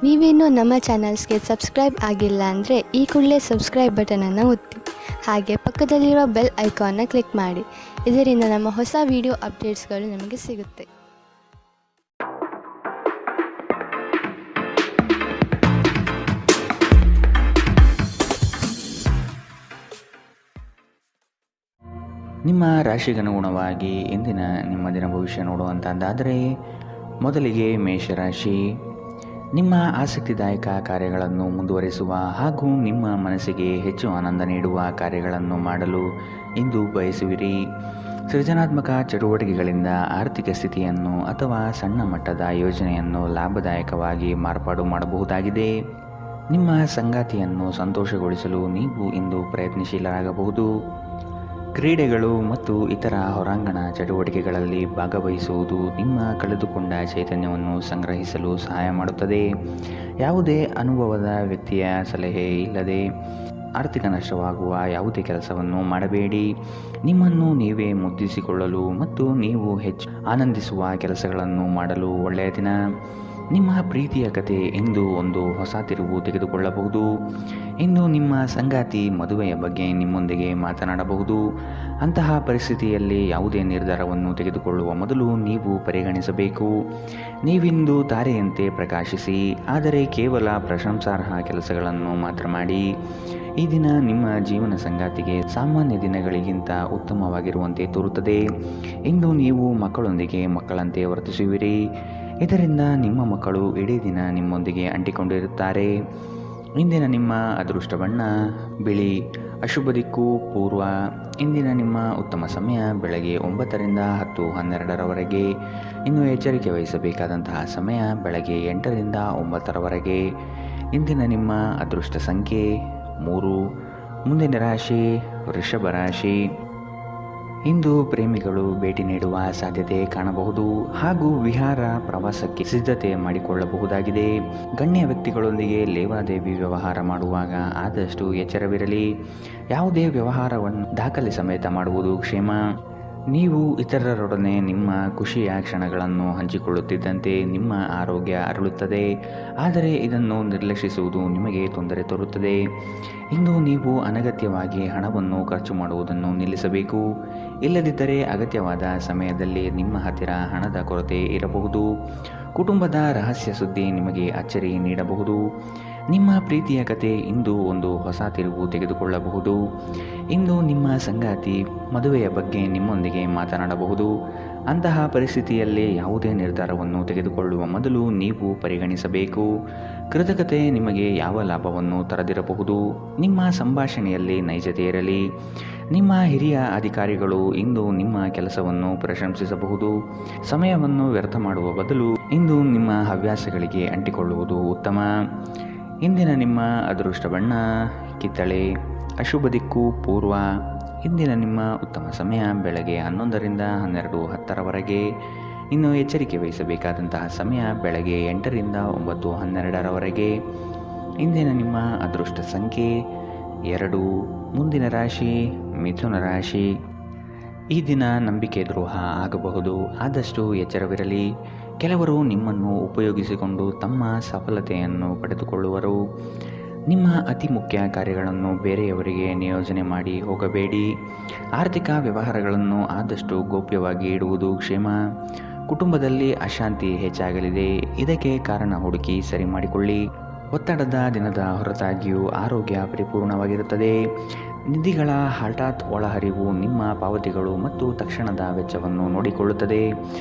ನೀವೇನೂ ನಮ್ಮ ಚಾನಲ್ಸ್ಗೆ ಸಬ್ಸ್ಕ್ರೈಬ್ ಆಗಿಲ್ಲ ಅಂದರೆ ಈ ಕೂಡಲೇ ಸಬ್ಸ್ಕ್ರೈಬ್ ಬಟನನ್ನು ಒತ್ತಿ. ಹಾಗೆ ಪಕ್ಕದಲ್ಲಿರೋ ಬೆಲ್ ಐಕಾನ್ನ ಕ್ಲಿಕ್ ಮಾಡಿ. ಇದರಿಂದ ನಮ್ಮ ಹೊಸ ವಿಡಿಯೋ ಅಪ್ಡೇಟ್ಸ್ಗಳು ನಿಮಗೆ ಸಿಗುತ್ತೆ. ನಿಮ್ಮ ರಾಶಿಗನುಗುಣವಾಗಿ ಇಂದಿನ ನಿಮ್ಮ ದಿನ ಭವಿಷ್ಯ ನೋಡುವಂಥದ್ದಾದರೆ, ಮೊದಲಿಗೆ ಮೇಷರಾಶಿ. ನಿಮ್ಮ ಆಸಕ್ತಿದಾಯಕ ಕಾರ್ಯಗಳನ್ನು ಮುಂದುವರಿಸುವ ಹಾಗೂ ನಿಮ್ಮ ಮನಸ್ಸಿಗೆ ಹೆಚ್ಚು ಆನಂದ ನೀಡುವ ಕಾರ್ಯಗಳನ್ನು ಮಾಡಲು ಇಂದು ಬಯಸುವಿರಿ. ಸೃಜನಾತ್ಮಕ ಚಟುವಟಿಕೆಗಳಿಂದ ಆರ್ಥಿಕ ಸ್ಥಿತಿಯನ್ನು ಅಥವಾ ಸಣ್ಣ ಮಟ್ಟದ ಯೋಜನೆಯನ್ನು ಲಾಭದಾಯಕವಾಗಿ ಮಾರ್ಪಾಡು ಮಾಡಬಹುದಾಗಿದೆ. ನಿಮ್ಮ ಸಂಗಾತಿಯನ್ನು ಸಂತೋಷಗೊಳಿಸಲು ನೀವು ಇಂದು ಪ್ರಯತ್ನಶೀಲರಾಗಬಹುದು. ಕ್ರೀಡೆಗಳು ಮತ್ತು ಇತರ ಹೊರಾಂಗಣ ಚಟುವಟಿಕೆಗಳಲ್ಲಿ ಭಾಗವಹಿಸುವುದು ನಿಮ್ಮ ಕಳೆದುಕೊಂಡ ಚೈತನ್ಯವನ್ನು ಸಂಗ್ರಹಿಸಲು ಸಹಾಯ ಮಾಡುತ್ತದೆ. ಯಾವುದೇ ಅನುಭವದ ವ್ಯಕ್ತಿಯ ಸಲಹೆ ಇಲ್ಲದೆ ಆರ್ಥಿಕ ನಷ್ಟವಾಗುವ ಯಾವುದೇ ಕೆಲಸವನ್ನು ಮಾಡಬೇಡಿ. ನಿಮ್ಮನ್ನು ನೀವೇ ಮುದ್ದಿಸಿಕೊಳ್ಳಲು ಮತ್ತು ನೀವು ಹೆಚ್ಚು ಆನಂದಿಸುವ ಕೆಲಸಗಳನ್ನು ಮಾಡಲು ಒಳ್ಳೆಯ ದಿನ. ನಿಮ್ಮ ಪ್ರೀತಿಯ ಕತೆ ಇಂದು ಒಂದು ಹೊಸ ತಿರುವು ತೆಗೆದುಕೊಳ್ಳಬಹುದು. ಇಂದು ನಿಮ್ಮ ಸಂಗಾತಿ ಮದುವೆಯ ಬಗ್ಗೆ ನಿಮ್ಮೊಂದಿಗೆ ಮಾತನಾಡಬಹುದು. ಅಂತಹ ಪರಿಸ್ಥಿತಿಯಲ್ಲಿ ಯಾವುದೇ ನಿರ್ಧಾರವನ್ನು ತೆಗೆದುಕೊಳ್ಳುವ ಮೊದಲು ನೀವು ಪರಿಗಣಿಸಬೇಕು. ನೀವಿಂದು ತಾರೆಯಂತೆ ಪ್ರಕಾಶಿಸಿ, ಆದರೆ ಕೇವಲ ಪ್ರಶಂಸಾರ್ಹ ಕೆಲಸಗಳನ್ನು ಮಾತ್ರ ಮಾಡಿ. ಈ ದಿನ ನಿಮ್ಮ ಜೀವನ ಸಂಗಾತಿಗೆ ಸಾಮಾನ್ಯ ದಿನಗಳಿಗಿಂತ ಉತ್ತಮವಾಗಿರುವಂತೆ ತೋರುತ್ತದೆ. ಇಂದು ನೀವು ಮಕ್ಕಳೊಂದಿಗೆ ಮಕ್ಕಳಂತೆ ವರ್ತಿಸುವಿರಿ. ಇದರಿಂದ ನಿಮ್ಮ ಮಕ್ಕಳು ಇಡೀ ದಿನ ನಿಮ್ಮೊಂದಿಗೆ ಅಂಟಿಕೊಂಡಿರುತ್ತಾರೆ. ಇಂದಿನ ನಿಮ್ಮ ಅದೃಷ್ಟ ಬಣ್ಣ ಬಿಳಿ. ಅಶುಭ ದಿಕ್ಕು ಪೂರ್ವ. ಇಂದಿನ ನಿಮ್ಮ ಉತ್ತಮ ಸಮಯ ಬೆಳಗ್ಗೆ 9ರಿಂದ 10:12ರವರೆಗೆ. ಇನ್ನು ಎಚ್ಚರಿಕೆ ವಹಿಸಬೇಕಾದಂತಹ ಸಮಯ ಬೆಳಗ್ಗೆ 8ರಿಂದ 9ರವರೆಗೆ. ಇಂದಿನ ನಿಮ್ಮ ಅದೃಷ್ಟ ಸಂಖ್ಯೆ 3. ಮುಂದಿನ ರಾಶಿ ವೃಷಭ ರಾಶಿ. ಇಂದು ಪ್ರೇಮಿಗಳು ಭೇಟಿ ನೀಡುವ ಸಾಧ್ಯತೆ ಕಾಣಬಹುದು ಹಾಗೂ ವಿಹಾರ ಪ್ರವಾಸಕ್ಕೆ ಸಿದ್ಧತೆ ಮಾಡಿಕೊಳ್ಳಬಹುದಾಗಿದೆ. ಗಣ್ಯ ವ್ಯಕ್ತಿಗಳೊಂದಿಗೆ ಲೇವಾದೇವಿ ವ್ಯವಹಾರ ಮಾಡುವಾಗ ಆದಷ್ಟು ಎಚ್ಚರವಿರಲಿ. ಯಾವುದೇ ವ್ಯವಹಾರವನ್ನು ದಾಖಲೆ ಸಮೇತ ಮಾಡುವುದು ಕ್ಷೇಮ. ನೀವು ಇತರರೊಡನೆ ನಿಮ್ಮ ಖುಷಿಯ ಕ್ಷಣಗಳನ್ನು ಹಂಚಿಕೊಳ್ಳುತ್ತಿದ್ದಂತೆ ನಿಮ್ಮ ಆರೋಗ್ಯ ಅರಳುತ್ತದೆ, ಆದರೆ ಇದನ್ನು ನಿರ್ಲಕ್ಷಿಸುವುದು ನಿಮಗೆ ತೊಂದರೆ ತರುತ್ತದೆ. ಇಂದು ನೀವು ಅನಗತ್ಯವಾಗಿ ಹಣವನ್ನು ಖರ್ಚು ಮಾಡುವುದನ್ನು ನಿಲ್ಲಿಸಬೇಕು. ಇಲ್ಲದಿದ್ದರೆ ಅಗತ್ಯವಾದ ಸಮಯದಲ್ಲಿ ನಿಮ್ಮ ಹತ್ತಿರ ಹಣದ ಕೊರತೆ ಇರಬಹುದು. ಕುಟುಂಬದ ರಹಸ್ಯ ಸುದ್ದಿ ನಿಮಗೆ ಅಚ್ಚರಿ ನೀಡಬಹುದು. ನಿಮ್ಮ ಪ್ರೀತಿಯ ಕತೆ ಇಂದು ಒಂದು ಹೊಸ ತಿರುವು ತೆಗೆದುಕೊಳ್ಳಬಹುದು. ಇಂದು ನಿಮ್ಮ ಸಂಗಾತಿ ಮದುವೆಯ ಬಗ್ಗೆ ನಿಮ್ಮೊಂದಿಗೆ ಮಾತನಾಡಬಹುದು. ಅಂತಹ ಪರಿಸ್ಥಿತಿಯಲ್ಲಿ ಯಾವುದೇ ನಿರ್ಧಾರವನ್ನು ತೆಗೆದುಕೊಳ್ಳುವ ಮೊದಲು ನೀವು ಪರಿಗಣಿಸಬೇಕು. ಕೃತಕತೆ ನಿಮಗೆ ಯಾವ ಲಾಭವನ್ನು ತರದಿರಬಹುದು. ನಿಮ್ಮ ಸಂಭಾಷಣೆಯಲ್ಲಿ ನೈಜತೆ ಇರಲಿ. ನಿಮ್ಮ ಹಿರಿಯ ಅಧಿಕಾರಿಗಳು ಇಂದು ನಿಮ್ಮ ಕೆಲಸವನ್ನು ಪ್ರಶಂಸಿಸಬಹುದು. ಸಮಯವನ್ನು ವ್ಯರ್ಥ ಮಾಡುವ ಬದಲು ಇಂದು ನಿಮ್ಮ ಹವ್ಯಾಸಗಳಿಗೆ ಅಂಟಿಕೊಳ್ಳುವುದು ಉತ್ತಮ. ಇಂದಿನ ನಿಮ್ಮ ಅದೃಷ್ಟ ಬಣ್ಣ ಕಿತ್ತಳೆ. ಅಶುಭ ದಿಕ್ಕು ಪೂರ್ವ. ಇಂದಿನ ನಿಮ್ಮ ಉತ್ತಮ ಸಮಯ ಬೆಳಗ್ಗೆ 11ರಿಂದ 12:10ರವರೆಗೆ. ಇನ್ನು ಎಚ್ಚರಿಕೆ ವಹಿಸಬೇಕಾದಂತಹ ಸಮಯ ಬೆಳಗ್ಗೆ 8ರಿಂದ 9:12ರವರೆಗೆ. ಇಂದಿನ ನಿಮ್ಮ ಅದೃಷ್ಟ ಸಂಖ್ಯೆ 2. ಮುಂದಿನ ರಾಶಿ ಮಿಥುನ ರಾಶಿ. ಈ ದಿನ ನಂಬಿಕೆ ದ್ರೋಹ ಆಗಬಹುದು, ಆದಷ್ಟು ಎಚ್ಚರವಿರಲಿ. ಕೆಲವರು ನಿಮ್ಮನ್ನು ಉಪಯೋಗಿಸಿಕೊಂಡು ತಮ್ಮ ಸಫಲತೆಯನ್ನು ಪಡೆದುಕೊಳ್ಳುವರು. ನಿಮ್ಮ ಅತಿ ಮುಖ್ಯ ಕಾರ್ಯಗಳನ್ನು ಬೇರೆಯವರಿಗೆ ನಿಯೋಜನೆ ಮಾಡಿ ಹೋಗಬೇಡಿ. ಆರ್ಥಿಕ ವ್ಯವಹಾರಗಳನ್ನು ಆದಷ್ಟು ಗೌಪ್ಯವಾಗಿ ಇಡುವುದು ಕ್ಷೇಮ. ಕುಟುಂಬದಲ್ಲಿ ಅಶಾಂತಿ ಹೆಚ್ಚಾಗಲಿದೆ. ಇದಕ್ಕೆ ಕಾರಣ ಹುಡುಕಿ ಸರಿ ಮಾಡಿಕೊಳ್ಳಿ. ಒತ್ತಡದ ದಿನದ ಹೊರತಾಗಿಯೂ ಆರೋಗ್ಯ ಪರಿಪೂರ್ಣವಾಗಿರುತ್ತದೆ. ನಿಧಿಗಳ ಹಠಾತ್ ಒಳಹರಿವು ನಿಮ್ಮ ಪಾವತಿಗಳು ಮತ್ತು ತಕ್ಷಣದ ವೆಚ್ಚವನ್ನು ನೋಡಿಕೊಳ್ಳುತ್ತದೆ.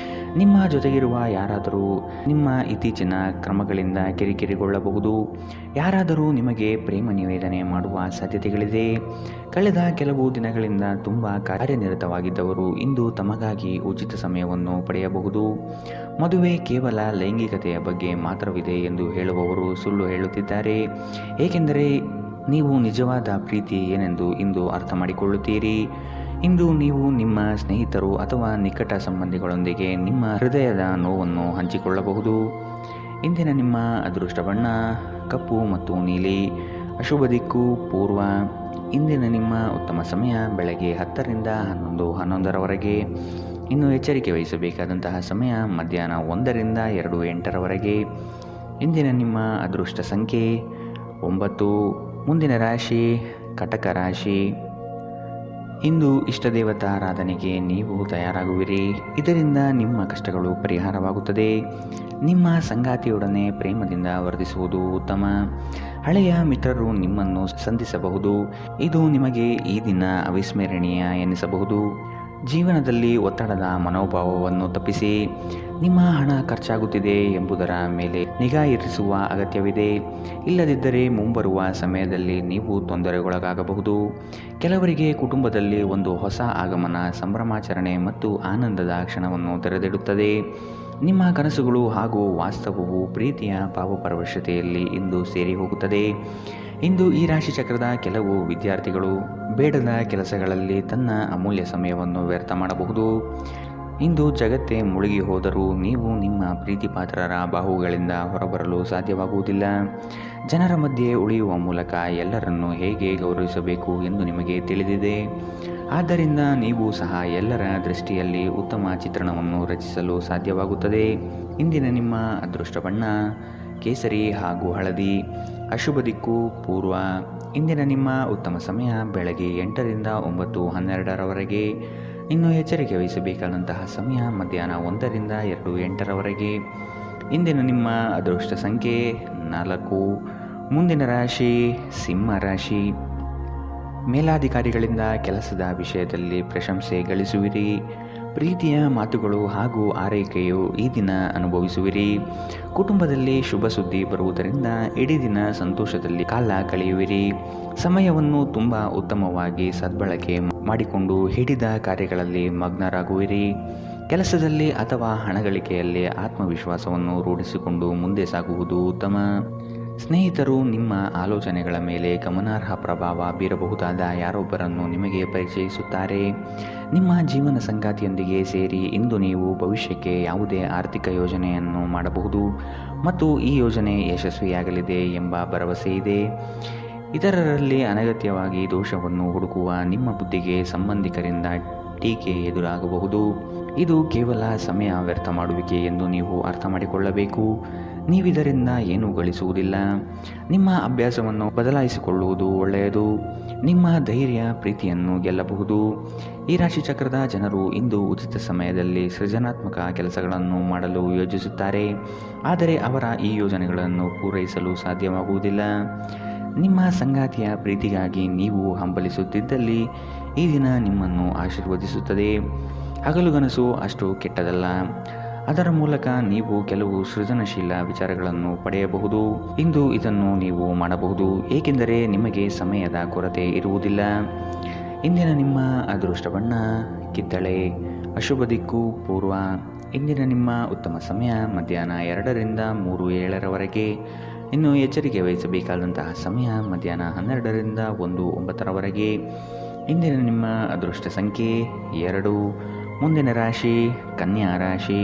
ನಿಮ್ಮ ಜೊತೆಗಿರುವ ಯಾರಾದರೂ ನಿಮ್ಮ ಇತ್ತೀಚಿನ ಕ್ರಮಗಳಿಂದ ಕಿರಿಕಿರಿಗೊಳ್ಳಬಹುದು. ಯಾರಾದರೂ ನಿಮಗೆ ಪ್ರೇಮ ನಿವೇದನೆ ಮಾಡುವ ಸಾಧ್ಯತೆಗಳಿದೆ. ಕಳೆದ ಕೆಲವು ದಿನಗಳಿಂದ ತುಂಬ ಕಾರ್ಯನಿರತವಾಗಿದ್ದವರು ಇಂದು ತಮಗಾಗಿ ಉಚಿತ ಸಮಯವನ್ನು ಪಡೆಯಬಹುದು. ಮದುವೆ ಕೇವಲ ಲೈಂಗಿಕತೆಯ ಬಗ್ಗೆ ಮಾತ್ರವಿದೆ ಎಂದು ಹೇಳುವವರು ಸುಳ್ಳು ಹೇಳುತ್ತಿದ್ದಾರೆ, ಏಕೆಂದರೆ ನೀವು ನಿಜವಾದ ಪ್ರೀತಿ ಏನೆಂದು ಇಂದು ಅರ್ಥ ಮಾಡಿಕೊಳ್ಳುತ್ತೀರಿ. ಇಂದು ನೀವು ನಿಮ್ಮ ಸ್ನೇಹಿತರು ಅಥವಾ ನಿಕಟ ಸಂಬಂಧಿಗಳೊಂದಿಗೆ ನಿಮ್ಮ ಹೃದಯದ ನೋವನ್ನು ಹಂಚಿಕೊಳ್ಳಬಹುದು. ಇಂದಿನ ನಿಮ್ಮ ಅದೃಷ್ಟ ಬಣ್ಣ ಕಪ್ಪು ಮತ್ತು ನೀಲಿ. ಅಶುಭ ದಿಕ್ಕು ಪೂರ್ವ. ಇಂದಿನ ನಿಮ್ಮ ಉತ್ತಮ ಸಮಯ ಬೆಳಗ್ಗೆ 10ರಿಂದ 11:11ರವರೆಗೆ. ಇನ್ನು ಎಚ್ಚರಿಕೆ ವಹಿಸಬೇಕಾದಂತಹ ಸಮಯ ಮಧ್ಯಾಹ್ನ 1ರಿಂದ 2:08ರವರೆಗೆ. ಇಂದಿನ ನಿಮ್ಮ ಅದೃಷ್ಟ ಸಂಖ್ಯೆ 9. ಮುಂದಿನ ರಾಶಿ ಕಟಕ ರಾಶಿ. ಇಂದು ಇಷ್ಟದೇವತಾ ಆರಾಧನೆಗೆ ನೀವು ತಯಾರಾಗುವಿರಿ. ಇದರಿಂದ ನಿಮ್ಮ ಕಷ್ಟಗಳು ಪರಿಹಾರವಾಗುತ್ತದೆ. ನಿಮ್ಮ ಸಂಗಾತಿಯೊಡನೆ ಪ್ರೇಮದಿಂದ ವರ್ತಿಸುವುದು ಉತ್ತಮ. ಹಳೆಯ ಮಿತ್ರರು ನಿಮ್ಮನ್ನು ಸಂಧಿಸಬಹುದು. ಇದು ನಿಮಗೆ ಈ ದಿನ ಅವಿಸ್ಮರಣೀಯ ಎನಿಸಬಹುದು. ಜೀವನದಲ್ಲಿ ಒತ್ತಡದ ಮನೋಭಾವವನ್ನು ತಪ್ಪಿಸಿ. ನಿಮ್ಮ ಹಣ ಖರ್ಚಾಗುತ್ತಿದೆ ಎಂಬುದರ ಮೇಲೆ ನಿಗಾ ಇರಿಸುವ ಅಗತ್ಯವಿದೆ. ಇಲ್ಲದಿದ್ದರೆ ಮುಂಬರುವ ಸಮಯದಲ್ಲಿ ನೀವು ತೊಂದರೆಗೊಳಗಾಗಬಹುದು. ಕೆಲವರಿಗೆ ಕುಟುಂಬದಲ್ಲಿ ಒಂದು ಹೊಸ ಆಗಮನ, ಸಂಭ್ರಮಾಚರಣೆ ಮತ್ತು ಆನಂದದ ಕ್ಷಣವನ್ನು ತೆರೆದಿಡುತ್ತದೆ. ನಿಮ್ಮ ಕನಸುಗಳು ಹಾಗೂ ವಾಸ್ತವವು ಪ್ರೀತಿಯ ಭಾವಪರವಶತೆಯಲ್ಲಿ ಇಂದು ಸೇರಿ ಹೋಗುತ್ತದೆ. ಇಂದು ಈ ರಾಶಿ ಚಕ್ರದ ಕೆಲವು ವಿದ್ಯಾರ್ಥಿಗಳು ಬೇಡದ ಕೆಲಸಗಳಲ್ಲಿ ತನ್ನ ಅಮೂಲ್ಯ ಸಮಯವನ್ನು ವ್ಯರ್ಥ ಮಾಡಬಹುದು. ಇಂದು ಜಗತ್ತೇ ಮುಳುಗಿ ಹೋದರೂ ನೀವು ನಿಮ್ಮ ಪ್ರೀತಿಪಾತ್ರರ ಬಾಹುಗಳಿಂದ ಹೊರಬರಲು ಸಾಧ್ಯವಾಗುವುದಿಲ್ಲ. ಜನರ ಮಧ್ಯೆ ಉಳಿಯುವ ಮೂಲಕ ಎಲ್ಲರನ್ನೂ ಹೇಗೆ ಗೌರವಿಸಬೇಕು ಎಂದು ನಿಮಗೆ ತಿಳಿದಿದೆ. ಆದ್ದರಿಂದ ನೀವು ಸಹ ಎಲ್ಲರ ದೃಷ್ಟಿಯಲ್ಲಿ ಉತ್ತಮ ಚಿತ್ರಣವನ್ನು ರಚಿಸಲು ಸಾಧ್ಯವಾಗುತ್ತದೆ. ಇಂದಿನ ನಿಮ್ಮ ಅದೃಷ್ಟ ಬಣ್ಣ ಕೇಸರಿ ಹಾಗೂ ಹಳದಿ. ಅಶುಭ ದಿಕ್ಕು ಪೂರ್ವ. ಇಂದಿನ ನಿಮ್ಮ ಉತ್ತಮ ಸಮಯ ಬೆಳಗ್ಗೆ 8ರಿಂದ 9:12ರವರೆಗೆ. ಇನ್ನು ಎಚ್ಚರಿಕೆ ವಹಿಸಬೇಕಾದಂತಹ ಸಮಯ ಮಧ್ಯಾಹ್ನ 1ರಿಂದ 2:08ರವರೆಗೆ. ಇಂದಿನ ನಿಮ್ಮ ಅದೃಷ್ಟ ಸಂಖ್ಯೆ 4. ಮುಂದಿನ ರಾಶಿ ಸಿಂಹ ರಾಶಿ. ಮೇಲಾಧಿಕಾರಿಗಳಿಂದ ಕೆಲಸದ ವಿಷಯದಲ್ಲಿ ಪ್ರಶಂಸೆ ಗಳಿಸುವಿರಿ. ಪ್ರೀತಿಯ ಮಾತುಗಳು ಹಾಗೂ ಆರೈಕೆಯು ಈ ದಿನ ಅನುಭವಿಸುವಿರಿ. ಕುಟುಂಬದಲ್ಲಿ ಶುಭ ಸುದ್ದಿ ಬರುವುದರಿಂದ ಇಡೀ ದಿನ ಸಂತೋಷದಲ್ಲಿ ಕಾಲ ಕಳೆಯುವಿರಿ. ಸಮಯವನ್ನು ತುಂಬ ಉತ್ತಮವಾಗಿ ಸದ್ಬಳಕೆ ಮಾಡಿಕೊಂಡು ಹಿಡಿದ ಕಾರ್ಯಗಳಲ್ಲಿ ಮಗ್ನರಾಗುವಿರಿ. ಕೆಲಸದಲ್ಲಿ ಅಥವಾ ಹಣಗಳಿಕೆಯಲ್ಲಿ ಆತ್ಮವಿಶ್ವಾಸವನ್ನು ರೂಢಿಸಿಕೊಂಡು ಮುಂದೆ ಸಾಗುವುದು ಉತ್ತಮ. ಸ್ನೇಹಿತರು ನಿಮ್ಮ ಆಲೋಚನೆಗಳ ಮೇಲೆ ಗಮನಾರ್ಹ ಪ್ರಭಾವ ಬೀರಬಹುದಾದ ಯಾರೊಬ್ಬರನ್ನು ನಿಮಗೆ ಪರಿಚಯಿಸುತ್ತಾರೆ. ನಿಮ್ಮ ಜೀವನ ಸಂಗಾತಿಯೊಂದಿಗೆ ಸೇರಿ ಇಂದು ನೀವು ಭವಿಷ್ಯಕ್ಕೆ ಯಾವುದೇ ಆರ್ಥಿಕ ಯೋಜನೆಯನ್ನು ಮಾಡಬಹುದು ಮತ್ತು ಈ ಯೋಜನೆ ಯಶಸ್ವಿಯಾಗಲಿದೆ ಎಂಬ ಭರವಸೆ ಇದೆ. ಇತರರಲ್ಲಿ ಅನಗತ್ಯವಾಗಿ ದೋಷವನ್ನು ಹುಡುಕುವ ನಿಮ್ಮ ಬುದ್ಧಿಗೆ ಸಂಬಂಧಿಕರಿಂದ ಟೀಕೆ ಎದುರಾಗಬಹುದು. ಇದು ಕೇವಲ ಸಮಯ ವ್ಯರ್ಥ ಮಾಡುವಿಕೆ ಎಂದು ನೀವು ಅರ್ಥ ಮಾಡಿಕೊಳ್ಳಬೇಕು. ನೀವಿದರಿಂದ ಏನೂ ಗಳಿಸುವುದಿಲ್ಲ. ನಿಮ್ಮ ಅಭ್ಯಾಸವನ್ನು ಬದಲಾಯಿಸಿಕೊಳ್ಳುವುದು ಒಳ್ಳೆಯದು. ನಿಮ್ಮ ಧೈರ್ಯ ಪ್ರೀತಿಯನ್ನು ಗೆಲ್ಲಬಹುದು. ಈ ರಾಶಿ ಚಕ್ರದ ಜನರು ಇಂದು ಉಚಿತ ಸಮಯದಲ್ಲಿ ಸೃಜನಾತ್ಮಕ ಕೆಲಸಗಳನ್ನು ಮಾಡಲು ಯೋಜಿಸುತ್ತಾರೆ. ಆದರೆ ಅವರ ಈ ಯೋಜನೆಗಳನ್ನು ಪೂರೈಸಲು ಸಾಧ್ಯವಾಗುವುದಿಲ್ಲ. ನಿಮ್ಮ ಸಂಗಾತಿಯ ಪ್ರೀತಿಗಾಗಿ ನೀವು ಹಂಬಲಿಸುತ್ತಿದ್ದಲ್ಲಿ ಈ ದಿನ ನಿಮ್ಮನ್ನು ಆಶೀರ್ವದಿಸುತ್ತದೆ. ಹಗಲುಗನಸು ಅಷ್ಟು ಕೆಟ್ಟದಲ್ಲ. ಅದರ ಮೂಲಕ ನೀವು ಕೆಲವು ಸೃಜನಶೀಲ ವಿಚಾರಗಳನ್ನು ಪಡೆಯಬಹುದು. ಇಂದು ಇದನ್ನು ನೀವು ಮಾಡಬಹುದು, ಏಕೆಂದರೆ ನಿಮಗೆ ಸಮಯದ ಕೊರತೆ ಇರುವುದಿಲ್ಲ. ಇಂದಿನ ನಿಮ್ಮ ಅದೃಷ್ಟ ಬಣ್ಣ ಕಿತ್ತಳೆ. ಅಶುಭ ದಿಕ್ಕು ಪೂರ್ವ. ಇಂದಿನ ನಿಮ್ಮ ಉತ್ತಮ ಸಮಯ ಮಧ್ಯಾಹ್ನ 2ರಿಂದ 3:07ರವರೆಗೆ. ಇನ್ನು ಎಚ್ಚರಿಕೆ ವಹಿಸಬೇಕಾದಂತಹ ಸಮಯ ಮಧ್ಯಾಹ್ನ 12ರಿಂದ 1:09ರವರೆಗೆ. ಇಂದಿನ ನಿಮ್ಮ ಅದೃಷ್ಟ ಸಂಖ್ಯೆ 2. ಮುಂದಿನ ರಾಶಿ ಕನ್ಯಾ ರಾಶಿ.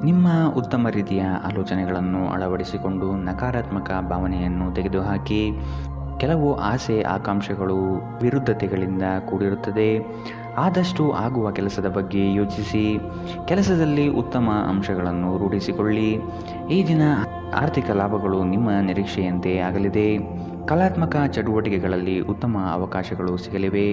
ನಿಮ್ಮ ಉತ್ತಮ ರೀತಿಯ ಆಲೋಚನೆಗಳನ್ನು ಅಳವಡಿಸಿಕೊಂಡು ನಕಾರಾತ್ಮಕ ಭಾವನೆಯನ್ನು ತೆಗೆದುಹಾಕಿ. ಕೆಲವು ಆಸೆ ಆಕಾಂಕ್ಷೆಗಳು ವಿರುದ್ಧತೆಗಳಿಂದ ಕೂಡಿರುತ್ತದೆ. ಆದಷ್ಟು ಆಗುವ ಕೆಲಸದ ಬಗ್ಗೆ ಯೋಚಿಸಿ. ಕೆಲಸದಲ್ಲಿ ಉತ್ತಮ ಅಂಶಗಳನ್ನು ರೂಢಿಸಿಕೊಳ್ಳಿ. ಈ ದಿನ ಆರ್ಥಿಕ ಲಾಭಗಳು ನಿಮ್ಮ ನಿರೀಕ್ಷೆಯಂತೆ ಆಗಲಿದೆ. ಕಲಾತ್ಮಕ ಚಟುವಟಿಕೆಗಳಲ್ಲಿ ಉತ್ತಮ ಅವಕಾಶಗಳು ಸಿಗಲಿವೆ.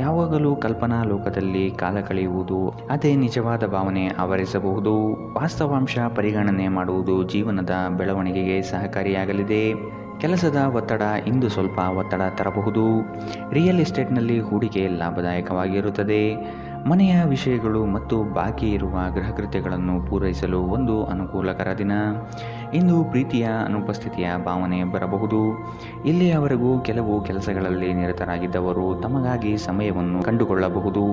ಯಾವಾಗಲೂ ಕಲ್ಪನಾ ಲೋಕದಲ್ಲಿ ಕಾಲ ಕಳೆಯುವುದು ಅದೇ ನಿಜವಾದ ಭಾವನೆ ಆವರಿಸಬಹುದು. ವಾಸ್ತವಾಂಶ ಪರಿಗಣನೆ ಮಾಡುವುದು ಜೀವನದ ಬೆಳವಣಿಗೆಗೆ ಸಹಕಾರಿಯಾಗಲಿದೆ. ಕೆಲಸದ ಒತ್ತಡ ಇಂದು ಸ್ವಲ್ಪ ಒತ್ತಡ ತರಬಹುದು. ರಿಯಲ್ ಎಸ್ಟೇಟ್ನಲ್ಲಿ ಹೂಡಿಕೆ ಲಾಭದಾಯಕವಾಗಿರುತ್ತದೆ. ಮನೆಯ ವಿಷಯಗಳು ಮತ್ತು ಬಾಕಿ ಇರುವ ಗೃಹಕೃತ್ಯಗಳನ್ನು ಪೂರೈಸಲು ಒಂದು ಅನುಕೂಲಕರ ದಿನ. ಇಂದು ಪ್ರೀತಿಯ ಅನುಪಸ್ಥಿತಿಯ ಭಾವನೆ ಬರಬಹುದು. ಇಲ್ಲಿಯವರೆಗೂ ಕೆಲವು ಕೆಲಸಗಳಲ್ಲಿ ನಿರತರಾಗಿದ್ದವರು ತಮಗಾಗಿ ಸಮಯವನ್ನು ಕಂಡುಕೊಳ್ಳಬಹುದು.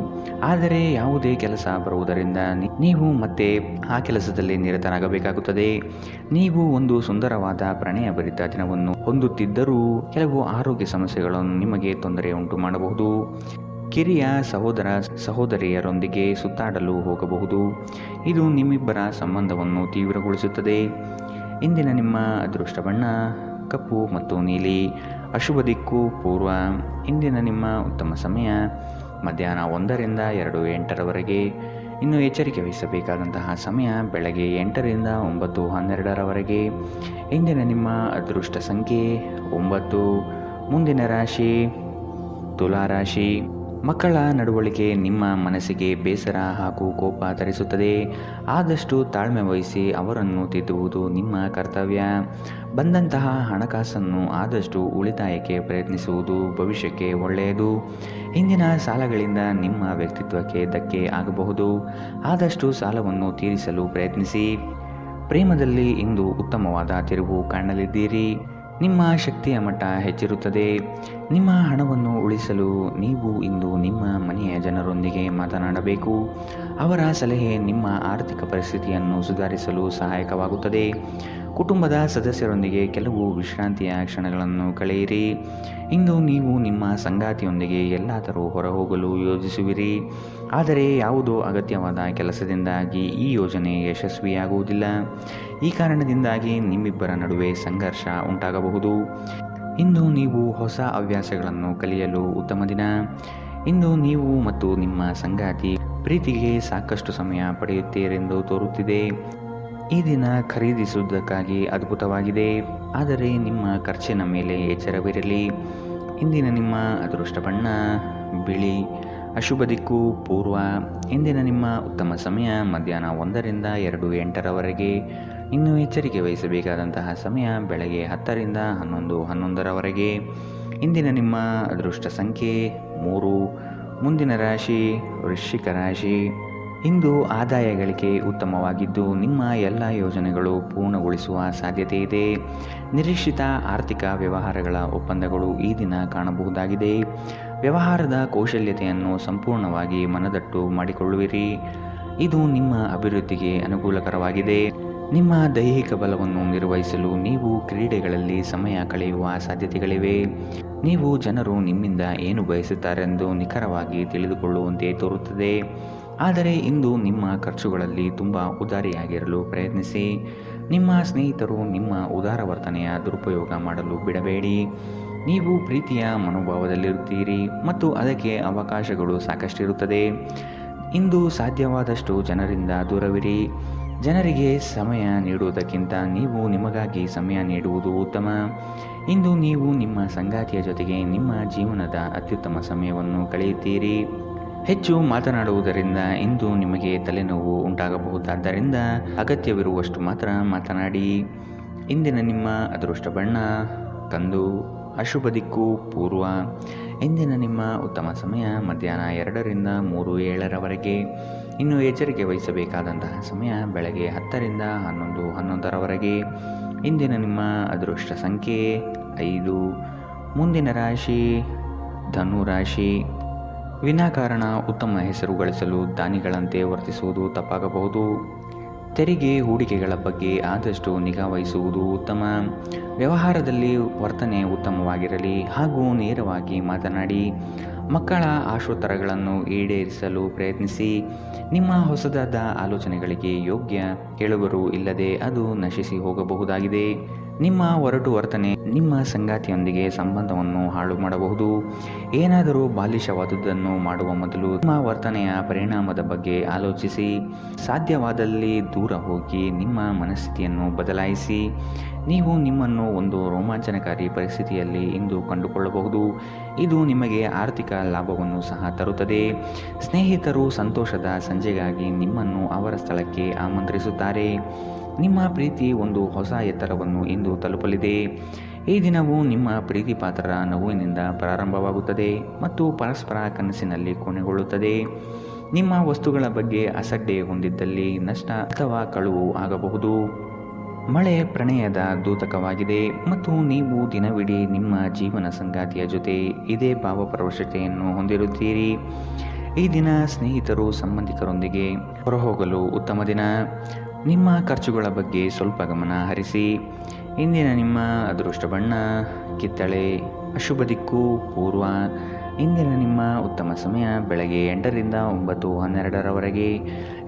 ಆದರೆ ಯಾವುದೇ ಕೆಲಸ ಬರುವುದರಿಂದ ನೀವು ಮತ್ತೆ ಆ ಕೆಲಸದಲ್ಲಿ ನಿರತರಾಗಬೇಕಾಗುತ್ತದೆ. ನೀವು ಒಂದು ಸುಂದರವಾದ ಪ್ರಣಯಭರಿತ ದಿನವನ್ನು ಹೊಂದುತ್ತಿದ್ದರೂ ಕೆಲವು ಆರೋಗ್ಯ ಸಮಸ್ಯೆಗಳನ್ನು ನಿಮಗೆ ತೊಂದರೆ ಉಂಟು ಮಾಡಬಹುದು. ಕಿರಿಯ ಸಹೋದರ ಸಹೋದರಿಯರೊಂದಿಗೆ ಸುತ್ತಾಡಲು ಹೋಗಬಹುದು. ಇದು ನಿಮ್ಮಿಬ್ಬರ ಸಂಬಂಧವನ್ನು ತೀವ್ರಗೊಳಿಸುತ್ತದೆ. ಇಂದಿನ ನಿಮ್ಮ ಅದೃಷ್ಟ ಬಣ್ಣ ಕಪ್ಪು ಮತ್ತು ನೀಲಿ. ಅಶುಭ ದಿಕ್ಕು ಪೂರ್ವ. ಇಂದಿನ ನಿಮ್ಮ ಉತ್ತಮ ಸಮಯ ಮಧ್ಯಾಹ್ನ 1ರಿಂದ 2:08ರವರೆಗೆ. ಇನ್ನು ಎಚ್ಚರಿಕೆ ವಹಿಸಬೇಕಾದಂತಹ ಸಮಯ ಬೆಳಗ್ಗೆ 8ರಿಂದ 9:12ರವರೆಗೆ. ಇಂದಿನ ನಿಮ್ಮ ಅದೃಷ್ಟ ಸಂಖ್ಯೆ 9. ಮುಂದಿನ ರಾಶಿ ತುಲಾ ರಾಶಿ. ಮಕ್ಕಳ ನಡವಳಿಕೆ ನಿಮ್ಮ ಮನಸ್ಸಿಗೆ ಬೇಸರ ಹಾಗೂ ಕೋಪ ತರಿಸುತ್ತದೆ. ಆದಷ್ಟು ತಾಳ್ಮೆ ವಹಿಸಿ ಅವರನ್ನು ತಿದ್ದುವುದು ನಿಮ್ಮ ಕರ್ತವ್ಯ. ಬಂದಂತಹ ಹಣಕಾಸನ್ನು ಆದಷ್ಟು ಉಳಿತಾಯಕ್ಕೆ ಪ್ರಯತ್ನಿಸುವುದು ಭವಿಷ್ಯಕ್ಕೆ ಒಳ್ಳೆಯದು. ಇಂದಿನ ಸಾಲಗಳಿಂದ ನಿಮ್ಮ ವ್ಯಕ್ತಿತ್ವಕ್ಕೆ ಧಕ್ಕೆ ಆಗಬಹುದು. ಆದಷ್ಟು ಸಾಲವನ್ನು ತೀರಿಸಲು ಪ್ರಯತ್ನಿಸಿ. ಪ್ರೇಮದಲ್ಲಿ ಇಂದು ಉತ್ತಮವಾದ ತಿರುವು ಕಾಣಲಿದ್ದೀರಿ. ನಿಮ್ಮ ಶಕ್ತಿಯ ಮಟ್ಟ ಹೆಚ್ಚಿರುತ್ತದೆ. ನಿಮ್ಮ ಹಣವನ್ನು ಉಳಿಸಲು ನೀವು ಇಂದು ನಿಮ್ಮ ಮನೆಯ ಜನರೊಂದಿಗೆ ಮಾತನಾಡಬೇಕು. ಅವರ ಸಲಹೆ ನಿಮ್ಮ ಆರ್ಥಿಕ ಪರಿಸ್ಥಿತಿಯನ್ನು ಸುಧಾರಿಸಲು ಸಹಾಯಕವಾಗುತ್ತದೆ. ಕುಟುಂಬದ ಸದಸ್ಯರೊಂದಿಗೆ ಕೆಲವು ವಿಶ್ರಾಂತಿಯ ಕ್ಷಣಗಳನ್ನು ಕಳೆಯಿರಿ. ಇಂದು ನೀವು ನಿಮ್ಮ ಸಂಗಾತಿಯೊಂದಿಗೆ ಎಲ್ಲಾದರೂ ಹೊರಹೋಗಲು ಯೋಜಿಸುವಿರಿ. ಆದರೆ ಯಾವುದೋ ಅಗತ್ಯವಾದ ಕೆಲಸದಿಂದಾಗಿ ಈ ಯೋಜನೆ ಯಶಸ್ವಿಯಾಗುವುದಿಲ್ಲ. ಈ ಕಾರಣದಿಂದಾಗಿ ನಿಮ್ಮಿಬ್ಬರ ನಡುವೆ ಸಂಘರ್ಷ ಉಂಟಾಗಬಹುದು. ಇಂದು ನೀವು ಹೊಸ ಹವ್ಯಾಸಗಳನ್ನು ಕಲಿಯಲು ಉತ್ತಮ ದಿನ. ಇಂದು ನೀವು ಮತ್ತು ನಿಮ್ಮ ಸಂಗಾತಿ ಪ್ರೀತಿಗೆ ಸಾಕಷ್ಟು ಸಮಯ ಪಡೆಯುತ್ತೀರೆಂದು ತೋರುತ್ತಿದೆ. ಈ ದಿನ ಖರೀದಿಸುವುದಕ್ಕಾಗಿ ಅದ್ಭುತವಾಗಿದೆ. ಆದರೆ ನಿಮ್ಮ ಖರ್ಚಿನ ಮೇಲೆ ಎಚ್ಚರವಿರಲಿ. ಇಂದಿನ ನಿಮ್ಮ ಅದೃಷ್ಟ ಬಣ್ಣ ಬಿಳಿ. ಅಶುಭ ದಿಕ್ಕು ಪೂರ್ವ. ಇಂದಿನ ನಿಮ್ಮ ಉತ್ತಮ ಸಮಯ ಮಧ್ಯಾಹ್ನ 1ರಿಂದ 2:08ರವರೆಗೆ. ಇನ್ನು ಎಚ್ಚರಿಕೆ ವಹಿಸಬೇಕಾದಂತಹ ಸಮಯ ಬೆಳಗ್ಗೆ 10ರಿಂದ 11:11ರವರೆಗೆ. ಇಂದಿನ ನಿಮ್ಮ ಅದೃಷ್ಟ ಸಂಖ್ಯೆ 3. ಮುಂದಿನ ರಾಶಿ ವೃಶ್ಚಿಕ ರಾಶಿ. ಇಂದು ಆದಾಯ ಗಳಿಕೆ ಉತ್ತಮವಾಗಿದ್ದು ನಿಮ್ಮ ಎಲ್ಲ ಯೋಜನೆಗಳು ಪೂರ್ಣಗೊಳಿಸುವ ಸಾಧ್ಯತೆ ಇದೆ. ನಿರೀಕ್ಷಿತ ಆರ್ಥಿಕ ವ್ಯವಹಾರಗಳ ಒಪ್ಪಂದಗಳು ಈ ದಿನ ಕಾಣಬಹುದಾಗಿದೆ. ವ್ಯವಹಾರದ ಕೌಶಲ್ಯತೆಯನ್ನು ಸಂಪೂರ್ಣವಾಗಿ ಮನದಟ್ಟು ಮಾಡಿಕೊಳ್ಳುವಿರಿ. ಇದು ನಿಮ್ಮ ಅಭಿವೃದ್ಧಿಗೆ ಅನುಕೂಲಕರವಾಗಿದೆ. ನಿಮ್ಮ ದೈಹಿಕ ಬಲವನ್ನು ನಿರ್ವಹಿಸಲು ನೀವು ಕ್ರೀಡೆಗಳಲ್ಲಿ ಸಮಯ ಕಳೆಯುವ ಸಾಧ್ಯತೆಗಳಿವೆ. ನೀವು ಜನರು ನಿಮ್ಮಿಂದ ಏನು ಬಯಸುತ್ತಾರೆಂದು ನಿಖರವಾಗಿ ತಿಳಿದುಕೊಳ್ಳುವಂತೆ ತೋರುತ್ತದೆ. ಆದರೆ ಇಂದು ನಿಮ್ಮ ಖರ್ಚುಗಳಲ್ಲಿ ತುಂಬ ಉದಾರಿಯಾಗಿರಲು ಪ್ರಯತ್ನಿಸಿ. ನಿಮ್ಮ ಸ್ನೇಹಿತರು ನಿಮ್ಮ ಉದಾರ ವರ್ತನೆಯ ದುರುಪಯೋಗ ಮಾಡಲು ಬಿಡಬೇಡಿ. ನೀವು ಪ್ರೀತಿಯ ಮನೋಭಾವದಲ್ಲಿರುತ್ತೀರಿ ಮತ್ತು ಅದಕ್ಕೆ ಅವಕಾಶಗಳು ಸಾಕಷ್ಟಿರುತ್ತದೆ. ಇಂದು ಸಾಧ್ಯವಾದಷ್ಟು ಜನರಿಂದ ದೂರವಿರಿ. ಜನರಿಗೆ ಸಮಯ ನೀಡುವುದಕ್ಕಿಂತ ನೀವು ನಿಮಗಾಗಿ ಸಮಯ ನೀಡುವುದು ಉತ್ತಮ. ಇಂದು ನೀವು ನಿಮ್ಮ ಸಂಗಾತಿಯ ಜೊತೆಗೆ ನಿಮ್ಮ ಜೀವನದ ಅತ್ಯುತ್ತಮ ಸಮಯವನ್ನು ಕಳೆಯುತ್ತೀರಿ. ಹೆಚ್ಚು ಮಾತನಾಡುವುದರಿಂದ ಇಂದು ನಿಮಗೆ ತಲೆನೋವು ಉಂಟಾಗಬಹುದಾದ್ದರಿಂದ ಅಗತ್ಯವಿರುವಷ್ಟು ಮಾತ್ರ ಮಾತನಾಡಿ. ಇಂದಿನ ನಿಮ್ಮ ಅದೃಷ್ಟ ಬಣ್ಣ ಕಂದು. ಅಶುಭ ದಿಕ್ಕು ಪೂರ್ವ. ಇಂದಿನ ನಿಮ್ಮ ಉತ್ತಮ ಸಮಯ ಮಧ್ಯಾಹ್ನ 2ರಿಂದ 3:07ರವರೆಗೆ. ಇನ್ನು ಎಚ್ಚರಿಕೆ ವಹಿಸಬೇಕಾದಂತಹ ಸಮಯ ಬೆಳಗ್ಗೆ 10ರಿಂದ 11:11ರವರೆಗೆ. ಇಂದಿನ ನಿಮ್ಮ ಅದೃಷ್ಟ ಸಂಖ್ಯೆ 5. ಮುಂದಿನ ರಾಶಿ ಧನು ರಾಶಿ. ವಿನಾಕಾರಣ ಉತ್ತಮ ಹೆಸರು ಗಳಿಸಲು ದಾನಿಗಳಂತೆ ವರ್ತಿಸುವುದು ತಪ್ಪಾಗಬಹುದು. ತೆರಿಗೆ ಹೂಡಿಕೆಗಳ ಬಗ್ಗೆ ಆದಷ್ಟು ನಿಗಾ ವಹಿಸುವುದು ಉತ್ತಮ. ವ್ಯವಹಾರದಲ್ಲಿ ವರ್ತನೆ ಉತ್ತಮವಾಗಿರಲಿ ಹಾಗೂ ನೇರವಾಗಿ ಮಾತನಾಡಿ. ಮಕ್ಕಳ ಆಶೋತ್ತರಗಳನ್ನು ಈಡೇರಿಸಲು ಪ್ರಯತ್ನಿಸಿ. ನಿಮ್ಮ ಹೊಸದಾದ ಆಲೋಚನೆಗಳಿಗೆ ಯೋಗ್ಯ ಕೇಳುಗರು ಇಲ್ಲದೆ ಅದು ನಶಿಸಿ ಹೋಗಬಹುದಾಗಿದೆ. ನಿಮ್ಮ ಒರಟು ವರ್ತನೆ ನಿಮ್ಮ ಸಂಗಾತಿಯೊಂದಿಗೆ ಸಂಬಂಧವನ್ನು ಹಾಳು ಮಾಡಬಹುದು. ಏನಾದರೂ ಬಾಲಿಶವಾದುದನ್ನು ಮಾಡುವ ಮೊದಲು ನಿಮ್ಮ ವರ್ತನೆಯ ಪರಿಣಾಮದ ಬಗ್ಗೆ ಆಲೋಚಿಸಿ. ಸಾಧ್ಯವಾದಲ್ಲಿ ದೂರ ಹೋಗಿ ನಿಮ್ಮ ಮನಸ್ಥಿತಿಯನ್ನು ಬದಲಾಯಿಸಿ. ನೀವು ನಿಮ್ಮನ್ನು ಒಂದು ರೋಮಾಂಚನಕಾರಿ ಪರಿಸ್ಥಿತಿಯಲ್ಲಿ ಇಂದು ಕಂಡುಕೊಳ್ಳಬಹುದು. ಇದು ನಿಮಗೆ ಆರ್ಥಿಕ ಲಾಭವನ್ನು ಸಹ ತರುತ್ತದೆ. ಸ್ನೇಹಿತರು ಸಂತೋಷದ ಸಂಜೆಗಾಗಿ ನಿಮ್ಮನ್ನು ಅವರ ಸ್ಥಳಕ್ಕೆ ಆಮಂತ್ರಿಸುತ್ತಾರೆ. ನಿಮ್ಮ ಪ್ರೀತಿ ಒಂದು ಹೊಸ ಎತ್ತರವನ್ನು ಇಂದು ತಲುಪಲಿದೆ. ಈ ದಿನವು ನಿಮ್ಮ ಪ್ರೀತಿ ಪಾತ್ರರ ನಗುವಿನಿಂದ ಪ್ರಾರಂಭವಾಗುತ್ತದೆ ಮತ್ತು ಪರಸ್ಪರ ಕನಸಿನಲ್ಲಿ ಕೊನೆಗೊಳ್ಳುತ್ತದೆ. ನಿಮ್ಮ ವಸ್ತುಗಳ ಬಗ್ಗೆ ಅಸಡ್ಡೆ ಹೊಂದಿದ್ದಲ್ಲಿ ನಷ್ಟ ಅಥವಾ ಕಳುವು ಆಗಬಹುದು. ಮಳೆ ಪ್ರಣಯದ ದೂತಕವಾಗಿದೆ ಮತ್ತು ನೀವು ದಿನವಿಡೀ ನಿಮ್ಮ ಜೀವನ ಸಂಗಾತಿಯ ಜೊತೆ ಇದೇ ಭಾವಪರವಶತೆಯನ್ನು ಹೊಂದಿರುತ್ತೀರಿ. ಈ ದಿನ ಸ್ನೇಹಿತರು ಸಂಬಂಧಿಕರೊಂದಿಗೆ ಹೊರಹೋಗಲು ಉತ್ತಮ ದಿನ. ನಿಮ್ಮ ಖರ್ಚುಗಳ ಬಗ್ಗೆ ಸ್ವಲ್ಪ ಗಮನ ಹರಿಸಿ. ಇಂದಿನ ನಿಮ್ಮ ಅದೃಷ್ಟ ಬಣ್ಣ ಕಿತ್ತಳೆ. ಅಶುಭ ದಿಕ್ಕು ಪೂರ್ವ. ಇಂದಿನ ನಿಮ್ಮ ಉತ್ತಮ ಸಮಯ ಬೆಳಗ್ಗೆ 8ರಿಂದ 9:12ರವರೆಗೆ.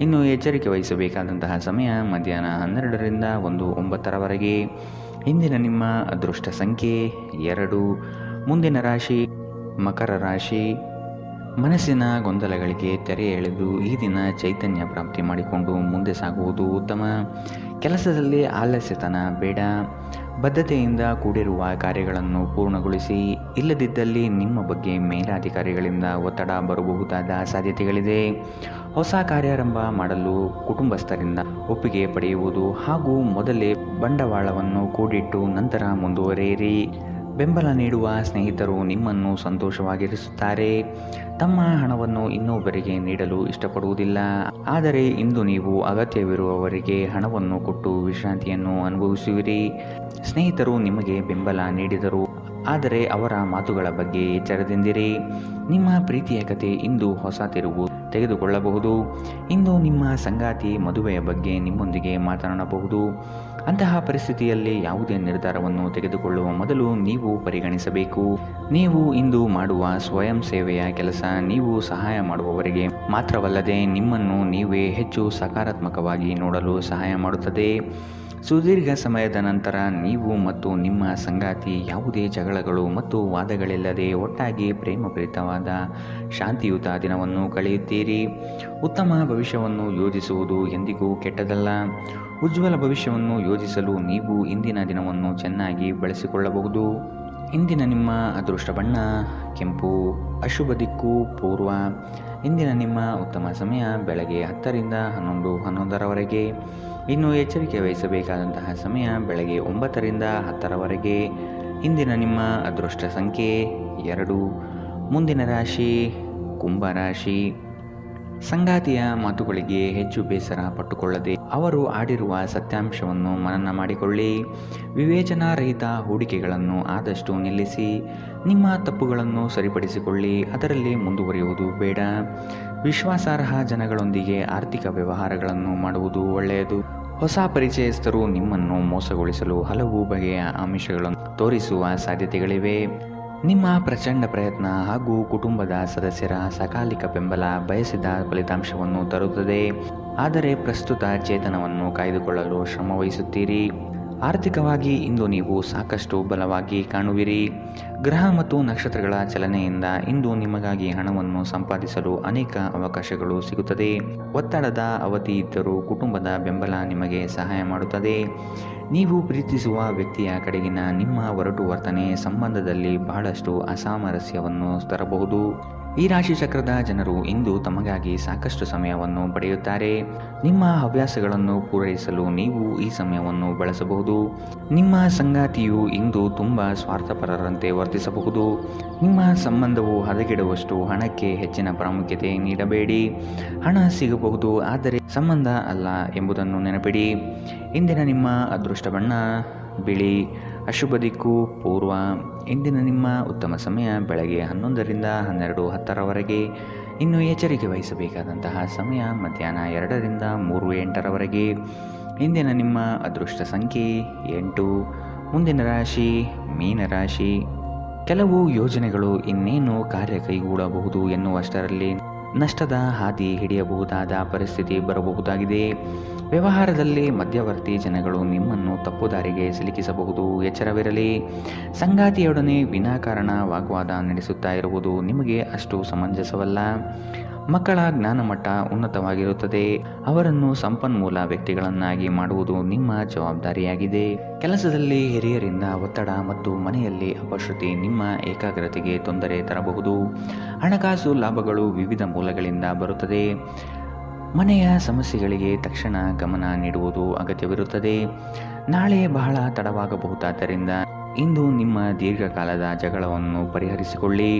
ಇನ್ನು ಎಚ್ಚರಿಕೆ ವಹಿಸಬೇಕಾದಂತಹ ಸಮಯ ಮಧ್ಯಾಹ್ನ 12ರಿಂದ 1:09ರವರೆಗೆ. ಇಂದಿನ ನಿಮ್ಮ ಅದೃಷ್ಟ ಸಂಖ್ಯೆ 2. ಮುಂದಿನ ರಾಶಿ ಮಕರ ರಾಶಿ. ಮನಸ್ಸಿನ ಗೊಂದಲಗಳಿಗೆ ತೆರೆ ಎಳೆದು ಈ ದಿನ ಚೈತನ್ಯ ಪ್ರಾಪ್ತಿ ಮಾಡಿಕೊಂಡು ಮುಂದೆ ಸಾಗುವುದು ಉತ್ತಮ. ಕೆಲಸದಲ್ಲಿ ಆಲಸ್ಯತನ ಬೇಡ. ಬದ್ಧತೆಯಿಂದ ಕೂಡಿರುವ ಕಾರ್ಯಗಳನ್ನು ಪೂರ್ಣಗೊಳಿಸಿ. ಇಲ್ಲದಿದ್ದಲ್ಲಿ ನಿಮ್ಮ ಬಗ್ಗೆ ಮೇಲಾಧಿಕಾರಿಗಳಿಂದ ಒತ್ತಡ ಬರಬಹುದಾದ ಸಾಧ್ಯತೆಗಳಿದೆ. ಹೊಸ ಕಾರ್ಯಾರಂಭ ಮಾಡಲು ಕುಟುಂಬಸ್ಥರಿಂದ ಒಪ್ಪಿಗೆ ಪಡೆಯುವುದು ಹಾಗೂ ಮೊದಲೇ ಬಂಡವಾಳವನ್ನು ಕೂಡಿಟ್ಟು ನಂತರ ಮುಂದುವರಿಯಿರಿ. ಬೆಂಬಲ ನೀಡುವ ಸ್ನೇಹಿತರು ನಿಮ್ಮನ್ನು ಸಂತೋಷವಾಗಿರಿಸುತ್ತಾರೆ. ತಮ್ಮ ಹಣವನ್ನು ಇನ್ನೊಬ್ಬರಿಗೆ ನೀಡಲು ಇಷ್ಟಪಡುವುದಿಲ್ಲ. ಆದರೆ ಇಂದು ನೀವು ಅಗತ್ಯವಿರುವವರಿಗೆ ಹಣವನ್ನು ಕೊಟ್ಟು ವಿಶ್ರಾಂತಿಯನ್ನು ಅನುಭವಿಸುವಿರಿ. ಸ್ನೇಹಿತರು ನಿಮಗೆ ಬೆಂಬಲ ನೀಡಿದರು, ಆದರೆ ಅವರ ಮಾತುಗಳ ಬಗ್ಗೆ ಎಚ್ಚರದಿಂದಿರಿ. ನಿಮ್ಮ ಪ್ರೀತಿಯ ಕತೆ ಇಂದು ಹೊಸ ತಿರುವು ತೆಗೆದುಕೊಳ್ಳಬಹುದು. ಇಂದು ನಿಮ್ಮ ಸಂಗಾತಿ ಮದುವೆಯ ಬಗ್ಗೆ ನಿಮ್ಮೊಂದಿಗೆ ಮಾತನಾಡಬಹುದು. ಅಂತಹ ಪರಿಸ್ಥಿತಿಯಲ್ಲಿ ಯಾವುದೇ ನಿರ್ಧಾರವನ್ನು ತೆಗೆದುಕೊಳ್ಳುವ ಮೊದಲು ನೀವು ಪರಿಗಣಿಸಬೇಕು. ನೀವು ಇಂದು ಮಾಡುವ ಸ್ವಯಂ ಸೇವೆಯ ಕೆಲಸ ನೀವು ಸಹಾಯ ಮಾಡುವವರಿಗೆ ಮಾತ್ರವಲ್ಲದೆ ನಿಮ್ಮನ್ನು ನೀವೇ ಹೆಚ್ಚು ಸಕಾರಾತ್ಮಕವಾಗಿ ನೋಡಲು ಸಹಾಯ ಮಾಡುತ್ತದೆ. ಸುದೀರ್ಘ ಸಮಯದ ನಂತರ ನೀವು ಮತ್ತು ನಿಮ್ಮ ಸಂಗಾತಿ ಯಾವುದೇ ಜಗಳಗಳು ಮತ್ತು ವಾದಗಳಿಲ್ಲದೆ ಒಟ್ಟಾಗಿ ಪ್ರೇಮಭರಿತವಾದ ಶಾಂತಿಯುತ ದಿನವನ್ನು ಕಳೆಯುತ್ತೀರಿ. ಉತ್ತಮ ಭವಿಷ್ಯವನ್ನು ಯೋಜಿಸುವುದು ಎಂದಿಗೂ ಕೆಟ್ಟದಲ್ಲ. ಉಜ್ವಲ ಭವಿಷ್ಯವನ್ನು ಯೋಜಿಸಲು ನೀವು ಇಂದಿನ ದಿನವನ್ನು ಚೆನ್ನಾಗಿ ಬಳಸಿಕೊಳ್ಳಬಹುದು. ಇಂದಿನ ನಿಮ್ಮ ಅದೃಷ್ಟ ಬಣ್ಣ ಕೆಂಪು. ಅಶುಭ ದಿಕ್ಕು ಪೂರ್ವ. ಇಂದಿನ ನಿಮ್ಮ ಉತ್ತಮ ಸಮಯ ಬೆಳಗ್ಗೆ 10ರಿಂದ 11ರವರೆಗೆ. ಇನ್ನು ಎಚ್ಚರಿಕೆ ವಹಿಸಬೇಕಾದಂತಹ ಸಮಯ ಬೆಳಗ್ಗೆ 9ರಿಂದ 10ರವರೆಗೆ. ಇಂದಿನ ನಿಮ್ಮ ಅದೃಷ್ಟ ಸಂಖ್ಯೆ 2. ಮುಂದಿನ ರಾಶಿ ಕುಂಭರಾಶಿ. ಸಂಗಾತಿಯ ಮಾತುಗಳಿಗೆ ಹೆಚ್ಚು ಬೇಸರ ಪಟ್ಟುಕೊಳ್ಳದೆ ಅವರು ಆಡಿರುವ ಸತ್ಯಾಂಶವನ್ನು ಮನನ ಮಾಡಿಕೊಳ್ಳಿ. ವಿವೇಚನಾರಹಿತ ಹೂಡಿಕೆಗಳನ್ನು ಆದಷ್ಟು ನಿಲ್ಲಿಸಿ. ನಿಮ್ಮ ತಪ್ಪುಗಳನ್ನು ಸರಿಪಡಿಸಿಕೊಳ್ಳಿ, ಅದರಲ್ಲಿ ಮುಂದುವರಿಯುವುದು ಬೇಡ. ವಿಶ್ವಾಸಾರ್ಹ ಜನಗಳೊಂದಿಗೆ ಆರ್ಥಿಕ ವ್ಯವಹಾರಗಳನ್ನು ಮಾಡುವುದು ಒಳ್ಳೆಯದು. ಹೊಸ ಪರಿಚಯಸ್ಥರು ನಿಮ್ಮನ್ನು ಮೋಸಗೊಳಿಸಲು ಹಲವು ಬಗೆಯ ಆಮಿಷಗಳನ್ನು ತೋರಿಸುವ ಸಾಧ್ಯತೆಗಳಿವೆ. ನಿಮ್ಮ ಪ್ರಚಂಡ ಪ್ರಯತ್ನ ಹಾಗೂ ಕುಟುಂಬದ ಸದಸ್ಯರ ಸಕಾಲಿಕ ಬೆಂಬಲ ಬಯಸಿದ ಫಲಿತಾಂಶವನ್ನು ತರುತ್ತದೆ. ಆದರೆ ಪ್ರಸ್ತುತ ಚೇತನವನ್ನು ಕಾಯ್ದುಕೊಳ್ಳಲು ಶ್ರಮವಹಿಸುತ್ತೀರಿ. ಆರ್ಥಿಕವಾಗಿ ಇಂದು ನೀವು ಸಾಕಷ್ಟು ಬಲವಾಗಿ ಕಾಣುವಿರಿ. ಗ್ರಹ ಮತ್ತು ನಕ್ಷತ್ರಗಳ ಚಲನೆಯಿಂದ ಇಂದು ನಿಮಗಾಗಿ ಹಣವನ್ನು ಸಂಪಾದಿಸಲು ಅನೇಕ ಅವಕಾಶಗಳು ಸಿಗುತ್ತದೆ. ಒತ್ತಡದ ಅವಧಿ ಇದ್ದರೂ ಕುಟುಂಬದ ಬೆಂಬಲ ನಿಮಗೆ ಸಹಾಯ ಮಾಡುತ್ತದೆ. ನೀವು ಪ್ರೀತಿಸುವ ವ್ಯಕ್ತಿಯ ಕಡೆಗಿನ ನಿಮ್ಮ ಒರಟು ವರ್ತನೆ ಸಂಬಂಧದಲ್ಲಿ ಬಹಳಷ್ಟು ಅಸಾಮರಸ್ಯವನ್ನು ತರಬಹುದು. ಈ ರಾಶಿ ಚಕ್ರದ ಜನರು ಇಂದು ತಮಗಾಗಿ ಸಾಕಷ್ಟು ಸಮಯವನ್ನು ಪಡೆಯುತ್ತಾರೆ. ನಿಮ್ಮ ಹವ್ಯಾಸಗಳನ್ನು ಪೂರೈಸಲು ನೀವು ಈ ಸಮಯವನ್ನು ಬಳಸಬಹುದು. ನಿಮ್ಮ ಸಂಗಾತಿಯು ಇಂದು ತುಂಬ ಸ್ವಾರ್ಥಪರರಂತೆ ವರ್ತಿಸಬಹುದು. ನಿಮ್ಮ ಸಂಬಂಧವು ಹದಗೆಡುವಷ್ಟು ಹಣಕ್ಕೆ ಹೆಚ್ಚಿನ ಪ್ರಾಮುಖ್ಯತೆ ನೀಡಬೇಡಿ. ಹಣ ಸಿಗಬಹುದು, ಆದರೆ ಸಂಬಂಧ ಅಲ್ಲ ಎಂಬುದನ್ನು ನೆನಪಿಡಿ. ಇಂದಿನ ನಿಮ್ಮ ಅದೃಷ್ಟ ಬಣ್ಣ ಬಿಳಿ. ಅಶುಭ ದಿಕ್ಕು ಪೂರ್ವ. ಇಂದಿನ ನಿಮ್ಮ ಉತ್ತಮ ಸಮಯ ಬೆಳಗ್ಗೆ 11ರಿಂದ 12:10ರವರೆಗೆ. ಇನ್ನು ಎಚ್ಚರಿಕೆ ವಹಿಸಬೇಕಾದಂತಹ ಸಮಯ ಮಧ್ಯಾಹ್ನ 2ರಿಂದ 3:08ರವರೆಗೆ. ಇಂದಿನ ನಿಮ್ಮ ಅದೃಷ್ಟ ಸಂಖ್ಯೆ 8. ಮುಂದಿನ ರಾಶಿ ಮೀನರಾಶಿ. ಕೆಲವು ಯೋಜನೆಗಳು ಇನ್ನೇನು ಕಾರ್ಯ ಕೈಗೂಡಬಹುದು ಎನ್ನುವಷ್ಟರಲ್ಲಿ ನಷ್ಟದ ಹಾದಿ ಹಿಡಿಯಬಹುದಾದ ಪರಿಸ್ಥಿತಿ ಬರಬಹುದಾಗಿದೆ. ವ್ಯವಹಾರದಲ್ಲಿ ಮಧ್ಯವರ್ತಿ ಜನಗಳು ನಿಮ್ಮನ್ನು ತಪ್ಪುದಾರಿಗೆ ಸಿಲುಕಿಸಬಹುದು. ಎಚ್ಚರವಿರಲಿ. ಸಂಗಾತಿಯೊಡನೆ ವಿನಾಕಾರಣ ವಾಗ್ವಾದ ನಡೆಸುತ್ತಾ ಇರುವುದು ನಿಮಗೆ ಅಷ್ಟು ಸಮಂಜಸವಲ್ಲ. ಮಕ್ಕಳ ಜ್ಞಾನಮಟ್ಟ ಉನ್ನತವಾಗಿರುತ್ತದೆ. ಅವರನ್ನು ಸಂಪನ್ಮೂಲ ವ್ಯಕ್ತಿಗಳನ್ನಾಗಿ ಮಾಡುವುದು ನಿಮ್ಮ ಜವಾಬ್ದಾರಿಯಾಗಿದೆ. ಕೆಲಸದಲ್ಲಿ ಹಿರಿಯರಿಂದ ಒತ್ತಡ ಮತ್ತು ಮನೆಯಲ್ಲಿ ಅಪಶ್ರುತಿ ನಿಮ್ಮ ಏಕಾಗ್ರತೆಗೆ ತೊಂದರೆ ತರಬಹುದು. ಹಣಕಾಸು ಲಾಭಗಳು ವಿವಿಧ ಮೂಲಗಳಿಂದ ಬರುತ್ತದೆ. ಮನೆಯ ಸಮಸ್ಯೆಗಳಿಗೆ ತಕ್ಷಣ ಗಮನ ನೀಡುವುದು ಅಗತ್ಯವಿರುತ್ತದೆ. ನಾಳೆ ಬಹಳ ತಡವಾಗಬಹುದಾದ್ದರಿಂದ ಇಂದು ನಿಮ್ಮ ದೀರ್ಘಕಾಲದ ಜಗಳವನ್ನು ಪರಿಹರಿಸಿಕೊಳ್ಳಿ.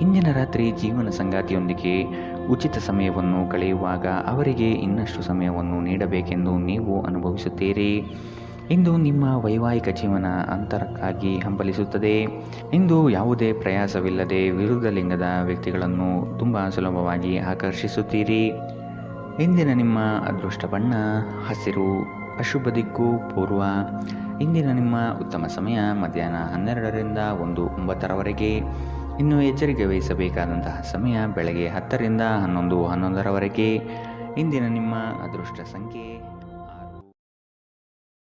ಇಂದಿನ ರಾತ್ರಿ ಜೀವನ ಸಂಗಾತಿಯೊಂದಿಗೆ ಉಚಿತ ಸಮಯವನ್ನು ಕಳೆಯುವಾಗ ಅವರಿಗೆ ಇನ್ನಷ್ಟು ಸಮಯವನ್ನು ನೀಡಬೇಕೆಂದು ನೀವು ಅನುಭವಿಸುತ್ತೀರಿ. ಇಂದು ನಿಮ್ಮ ವೈವಾಹಿಕ ಜೀವನ ಅಂತರಕ್ಕಾಗಿ ಹಂಬಲಿಸುತ್ತದೆ. ಇಂದು ಯಾವುದೇ ಪ್ರಯಾಸವಿಲ್ಲದೆ ವಿರುದ್ಧ ಲಿಂಗದ ವ್ಯಕ್ತಿಗಳನ್ನು ತುಂಬ ಸುಲಭವಾಗಿ ಆಕರ್ಷಿಸುತ್ತೀರಿ. ಇಂದಿನ ನಿಮ್ಮ ಅದೃಷ್ಟ ಬಣ್ಣ ಹಸಿರು. ಅಶುಭ ದಿಕ್ಕು ಪೂರ್ವ. ಇಂದಿನ ನಿಮ್ಮ ಉತ್ತಮ ಸಮಯ ಮಧ್ಯಾಹ್ನ 12ರಿಂದ 1:09ರವರೆಗೆ. ಇನ್ನು ಎಚ್ಚರಿಕೆ ವಹಿಸಬೇಕಾದಂತಹ ಸಮಯ ಬೆಳಗ್ಗೆ 10ರಿಂದ 11:11ರವರೆಗೆ. ಇಂದಿನ ನಿಮ್ಮ ಅದೃಷ್ಟ ಸಂಖ್ಯೆ